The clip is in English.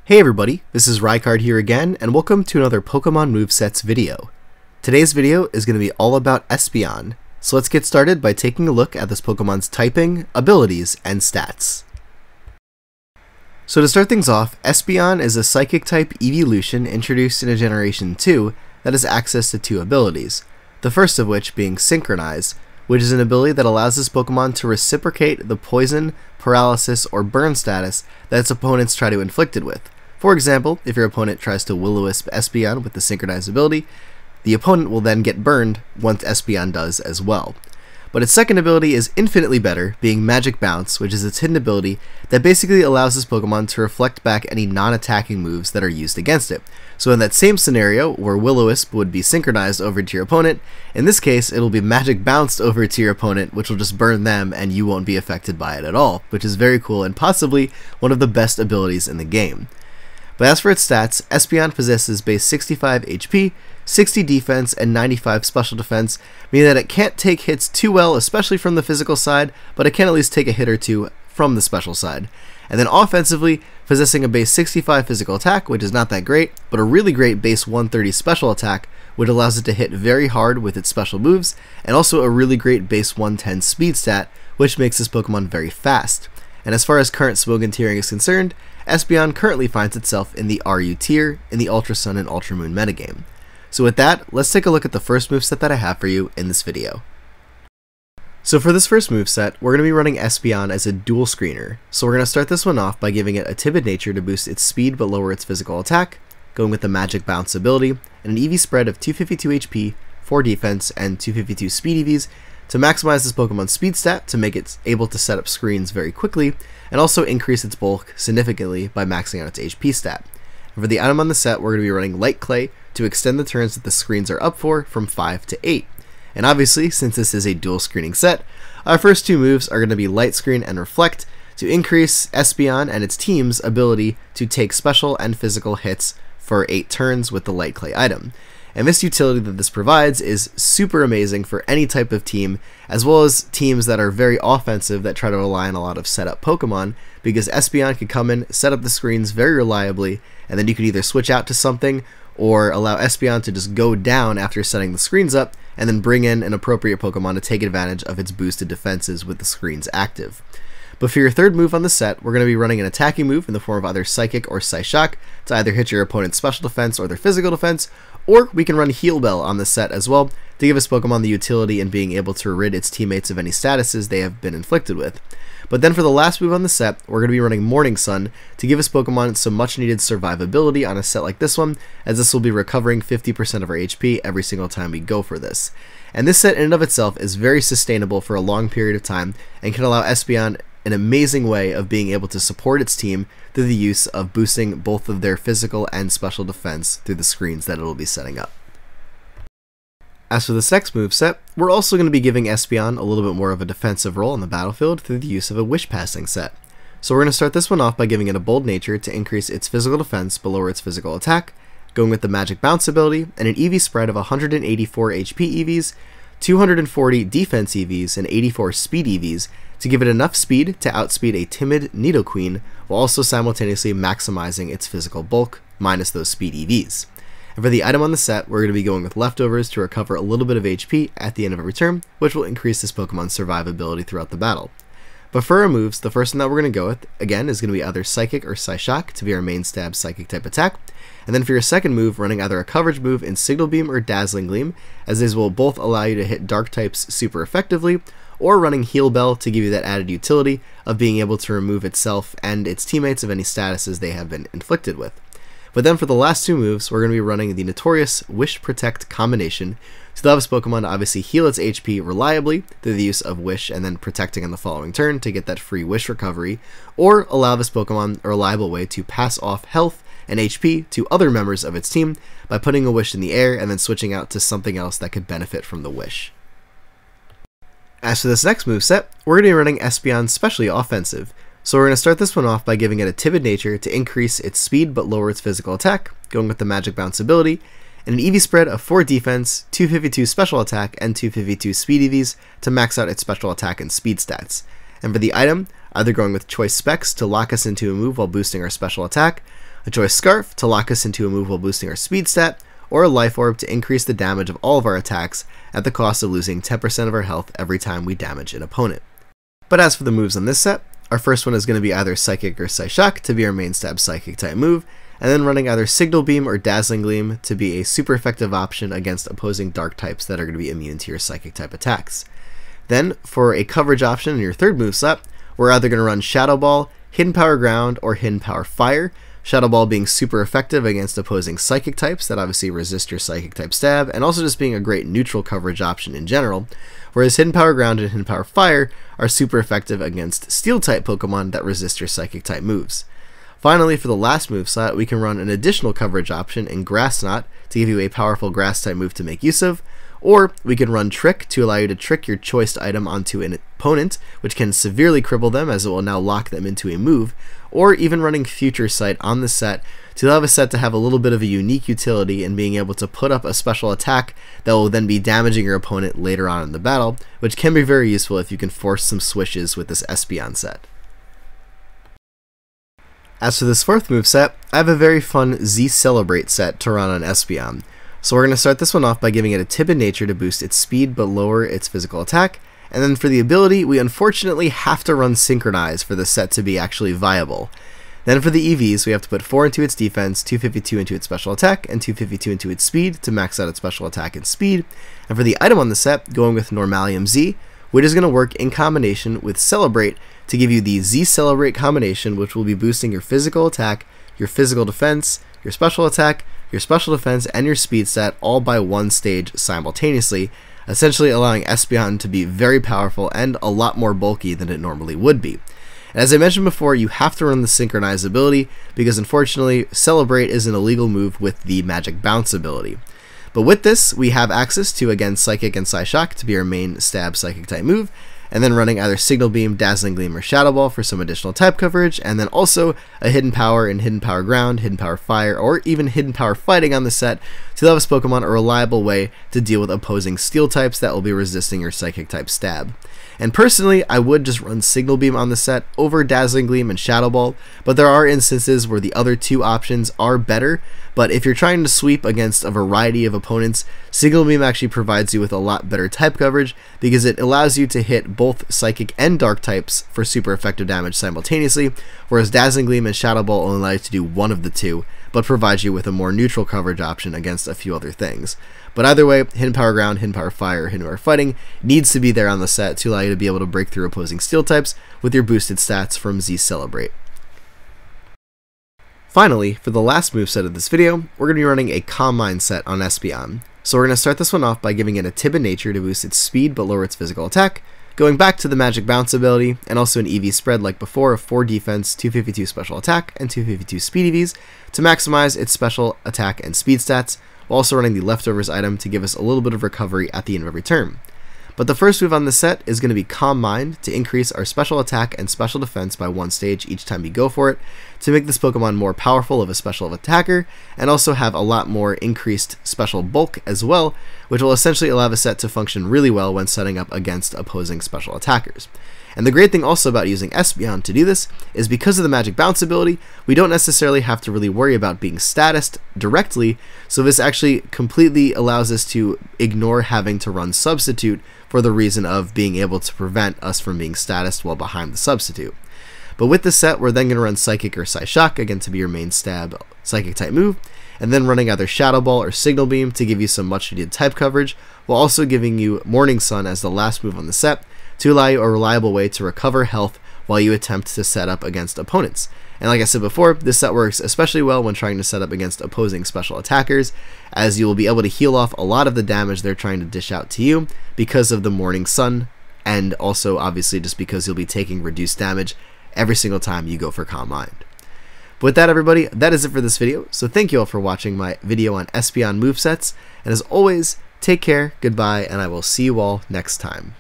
Hey everybody, this is Rykard here again, and welcome to another Pokemon Movesets video. Today's video is going to be all about Espeon, so let's get started by taking a look at this Pokemon's typing, abilities, and stats. So to start things off, Espeon is a Psychic-type evolution introduced in a Generation 2 that has access to two abilities, the first of which being Synchronize, which is an ability that allows this Pokemon to reciprocate the poison, paralysis, or burn status that its opponents try to inflict it with. For example, if your opponent tries to Will-O-Wisp Espeon with the Synchronize ability, the opponent will then get burned once Espeon does as well. But its second ability is infinitely better, being Magic Bounce, which is its hidden ability that basically allows this Pokemon to reflect back any non-attacking moves that are used against it. So in that same scenario, where Will-O-Wisp would be synchronized over to your opponent, in this case it'll be Magic Bounced over to your opponent, which will just burn them and you won't be affected by it at all, which is very cool and possibly one of the best abilities in the game. But as for its stats, Espeon possesses base 65 HP, 60 defense, and 95 special defense, meaning that it can't take hits too well, especially from the physical side, but it can at least take a hit or two from the special side. And then offensively, possessing a base 65 physical attack, which is not that great, but a really great base 130 special attack, which allows it to hit very hard with its special moves, and also a really great base 110 speed stat, which makes this Pokemon very fast. And as far as current Smogon tiering is concerned, Espeon currently finds itself in the RU tier in the Ultra Sun and Ultra Moon metagame. So with that, let's take a look at the first moveset that I have for you in this video. So for this first moveset, we're going to be running Espeon as a dual screener. So we're going to start this one off by giving it a Timid nature to boost its speed but lower its physical attack, going with the Magic Bounce ability, and an EV spread of 252 HP, 4 defense, and 252 speed EVs to maximize this Pokemon's speed stat to make it able to set up screens very quickly, and also increase its bulk significantly by maxing out its HP stat. And for the item on the set, we're going to be running Light Clay to extend the turns that the screens are up for from 5 to 8. And obviously, since this is a dual screening set, our first two moves are going to be Light Screen and Reflect to increase Espeon and its team's ability to take special and physical hits for 8 turns with the Light Clay item. And this utility that this provides is super amazing for any type of team, as well as teams that are very offensive that try to rely on a lot of setup Pokemon, because Espeon can come in, set up the screens very reliably, and then you could either switch out to something or allow Espeon to just go down after setting the screens up, and then bring in an appropriate Pokemon to take advantage of its boosted defenses with the screens active. But for your third move on the set, we're going to be running an attacking move in the form of either Psychic or Psyshock to either hit your opponent's special defense or their physical defense, or we can run Heal Bell on the set as well to give this Pokemon the utility in being able to rid its teammates of any statuses they have been inflicted with. But then for the last move on the set, we're going to be running Morning Sun to give this Pokemon some much needed survivability on a set like this one, as this will be recovering 50% of our HP every single time we go for this. And this set in and of itself is very sustainable for a long period of time and can allow Espeon an amazing way of being able to support its team through the use of boosting both of their physical and special defense through the screens that it will be setting up. As for this next moveset, we're also going to be giving Espeon a little bit more of a defensive role on the battlefield through the use of a Wish Passing set. So we're going to start this one off by giving it a Bold Nature to increase its physical defense but lower its physical attack, going with the Magic Bounce ability and an EV spread of 184 HP EVs, 240 defense EVs, and 84 speed EVs to give it enough speed to outspeed a timid Nidoqueen while also simultaneously maximizing its physical bulk minus those speed EVs. And for the item on the set, we're going to be going with Leftovers to recover a little bit of HP at the end of every turn, which will increase this Pokemon's survivability throughout the battle. But for our moves, the first one that we're going to go with, again, is going to be either Psychic or Psyshock to be our main stab Psychic type attack. And then for your second move, running either a coverage move in Signal Beam or Dazzling Gleam, as these will both allow you to hit Dark types super effectively, or running Heal Bell to give you that added utility of being able to remove itself and its teammates of any statuses they have been inflicted with. But then for the last two moves, we're going to be running the notorious Wish Protect combination to allow this Pokemon to obviously heal its HP reliably through the use of Wish and then protecting on the following turn to get that free Wish recovery, or allow this Pokemon a reliable way to pass off health and HP to other members of its team by putting a Wish in the air and then switching out to something else that could benefit from the Wish. As for this next moveset, we're going to be running Espeon Specially Offensive. So we're going to start this one off by giving it a Timid nature to increase its speed but lower its physical attack, going with the Magic Bounce ability, and an EV spread of 4 defense, 252 special attack, and 252 speed EVs to max out its special attack and speed stats. And for the item, either going with Choice Specs to lock us into a move while boosting our special attack, a Choice Scarf to lock us into a move while boosting our speed stat, or a Life Orb to increase the damage of all of our attacks at the cost of losing 10% of our health every time we damage an opponent. But as for the moves on this set, our first one is going to be either Psychic or Psyshock to be our main stab Psychic type move, and then running either Signal Beam or Dazzling Gleam to be a super effective option against opposing Dark types that are going to be immune to your Psychic type attacks. Then, for a coverage option in your third moveset, we're either going to run Shadow Ball, Hidden Power Ground, or Hidden Power Fire, Shadow Ball being super effective against opposing Psychic types that obviously resist your Psychic type stab, and also just being a great neutral coverage option in general, whereas Hidden Power Ground and Hidden Power Fire are super effective against Steel type Pokemon that resist your Psychic type moves. Finally, for the last moveset, we can run an additional coverage option in Grass Knot to give you a powerful Grass type move to make use of, or we can run Trick to allow you to trick your choiced item onto an opponent, which can severely cripple them as it will now lock them into a move, or even running Future Sight on the set to allow a set to have a little bit of a unique utility in being able to put up a special attack that will then be damaging your opponent later on in the battle, which can be very useful if you can force some swishes with this Espeon set. As for this fourth moveset, I have a very fun Z Celebrate set to run on Espeon. So we're going to start this one off by giving it a Timid nature to boost its speed but lower its physical attack, and then for the ability, we unfortunately have to run Synchronize for the set to be actually viable. Then for the EVs, we have to put 4 into its defense, 252 into its special attack, and 252 into its speed to max out its special attack and speed. And for the item on the set, going with Normalium Z, which is going to work in combination with Celebrate to give you the Z Celebrate combination, which will be boosting your physical attack, your physical defense, your special attack, your special defense, and your speed stat all by one stage simultaneously, essentially allowing Espeon to be very powerful and a lot more bulky than it normally would be. And as I mentioned before, you have to run the Synchronize ability because unfortunately Celebrate is an illegal move with the Magic Bounce ability. But with this, we have access to, again, Psychic and Psyshock to be our main stab Psychic type move, and then running either Signal Beam, Dazzling Gleam, or Shadow Ball for some additional type coverage, and then also a Hidden Power and Hidden Power Ground, Hidden Power Fire, or even Hidden Power Fighting on the set to allow this Pokemon a reliable way to deal with opposing Steel types that will be resisting your Psychic type stab. And personally, I would just run Signal Beam on the set over Dazzling Gleam and Shadow Ball, but there are instances where the other two options are better. But if you're trying to sweep against a variety of opponents, Signal Beam actually provides you with a lot better type coverage because it allows you to hit both Psychic and Dark types for super effective damage simultaneously, whereas Dazzling Gleam and Shadow Ball only allow you to do one of the two, but provides you with a more neutral coverage option against a few other things. But either way, Hidden Power Ground, Hidden Power Fire, Hidden Power Fighting needs to be there on the set to allow you to be able to break through opposing Steel types with your boosted stats from Z Celebrate. Finally, for the last moveset of this video, we're going to be running a Calm Mind set on Espeon. So we're going to start this one off by giving it a Timid nature to boost its speed but lower its physical attack, going back to the Magic Bounce ability, and also an EV spread like before of 4 defense, 252 special attack, and 252 speed EVs to maximize its special attack and speed stats, while also running the Leftovers item to give us a little bit of recovery at the end of every turn. But the first move on the set is going to be Calm Mind to increase our special attack and special defense by 1 stage each time you go for it, to make this Pokemon more powerful of a special attacker, and also have a lot more increased special bulk as well, which will essentially allow the set to function really well when setting up against opposing special attackers. And the great thing also about using Espeon to do this is because of the Magic Bounce ability, we don't necessarily have to really worry about being statused directly, so this actually completely allows us to ignore having to run Substitute for the reason of being able to prevent us from being statused while behind the Substitute. But with this set, we're then going to run Psychic or Psyshock, again to be your main stab Psychic type move, and then running either Shadow Ball or Signal Beam to give you some much needed type coverage, while also giving you Morning Sun as the last move on the set, to allow you a reliable way to recover health while you attempt to set up against opponents. And like I said before, this set works especially well when trying to set up against opposing special attackers, as you will be able to heal off a lot of the damage they're trying to dish out to you because of the Morning Sun, and also obviously just because you'll be taking reduced damage every single time you go for Calm Mind. But with that, everybody, that is it for this video, so thank you all for watching my video on Espeon movesets, and as always, take care, goodbye, and I will see you all next time.